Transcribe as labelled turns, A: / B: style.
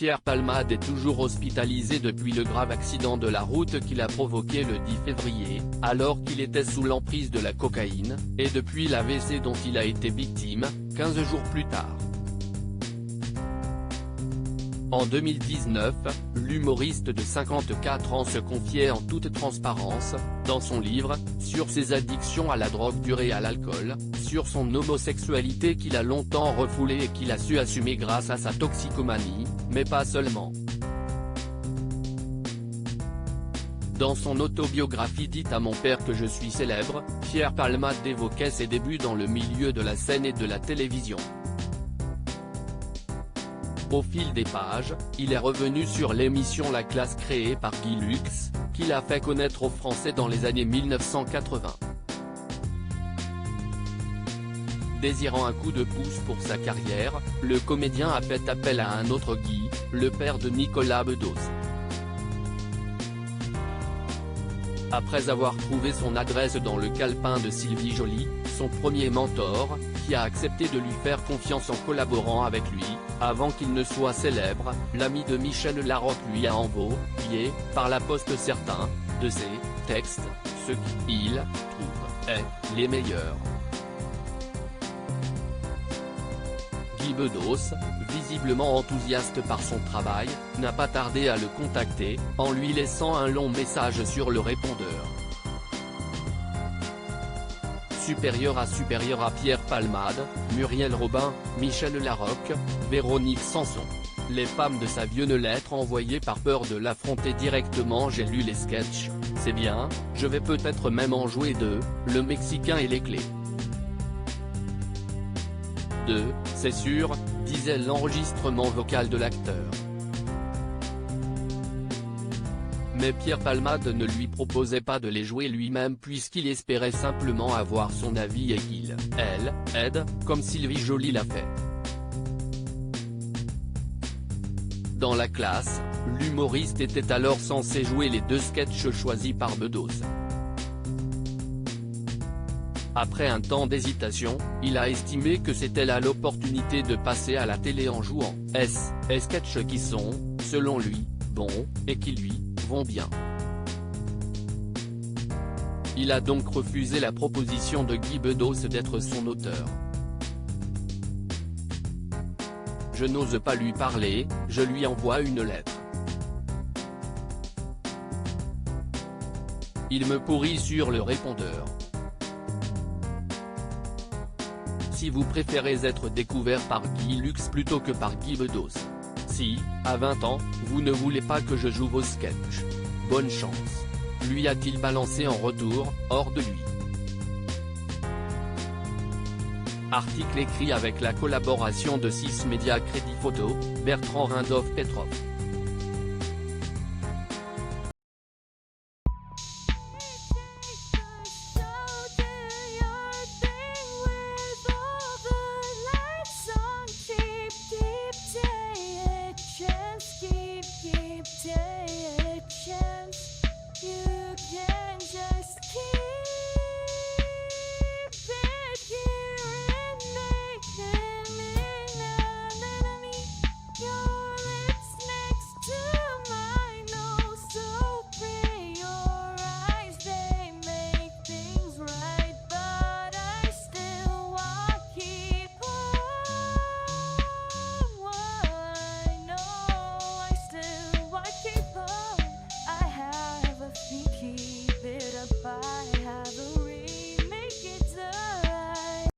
A: Pierre Palmade est toujours hospitalisé depuis le grave accident de la route qu'il a provoqué le 10 février, alors qu'il était sous l'emprise de la cocaïne, et depuis l'AVC dont il a été victime, 15 jours plus tard. En 2019, l'humoriste de 54 ans se confiait en toute transparence, dans son livre, sur ses addictions à la drogue dure et à l'alcool, sur son homosexualité qu'il a longtemps refoulée et qu'il a su assumer grâce à sa toxicomanie, mais pas seulement. Dans son autobiographie dite À mon père que je suis célèbre, Pierre Palmade évoquait ses débuts dans le milieu de la scène et de la télévision. Au fil des pages, il est revenu sur l'émission La Classe créée par Guy Lux, qu'il a fait connaître aux Français dans les années 1980. Désirant un coup de pouce pour sa carrière, le comédien a fait appel à un autre Guy, le père de Nicolas Bedos. Après avoir trouvé son adresse dans le calepin de Sylvie Joly, son premier mentor, qui a accepté de lui faire confiance en collaborant avec lui, avant qu'il ne soit célèbre, l'ami de Michel Larocque lui a envoyé, par la poste certains, de ses textes, ce qu'il trouve est les meilleurs. Guy Bedos, visiblement enthousiaste par son travail, n'a pas tardé à le contacter, en lui laissant un long message sur le répondeur. Supérieur à Pierre Palmade, Muriel Robin, Michel Larocque, Véronique Sanson. Les femmes de sa vieux lettre envoyée par peur de l'affronter directement. J'ai lu les sketchs, c'est bien, je vais peut-être même en jouer deux, le Mexicain et les clés. C'est sûr, disait l'enregistrement vocal de l'acteur. Mais Pierre Palmade ne lui proposait pas de les jouer lui-même puisqu'il espérait simplement avoir son avis et qu'il, aide, comme Sylvie Joly l'a fait. Dans La Classe, l'humoriste était alors censé jouer les deux sketchs choisis par Bedos. Après un temps d'hésitation, il a estimé que c'était là l'opportunité de passer à la télé en jouant les sketchs qui sont, selon lui, bons, et qui lui vont bien. Il a donc refusé la proposition de Guy Bedos d'être son auteur. Je n'ose pas lui parler, je lui envoie une lettre. Il me pourrit sur le répondeur. Si vous préférez être découvert par Guy Lux plutôt que par Guy Bedos. Si, à 20 ans, vous ne voulez pas que je joue vos sketchs. Bonne chance. Lui a-t-il balancé en retour, hors de lui. Article écrit avec la collaboration de 6 Médias Crédit Photo, Bertrand Rindolph Petrov.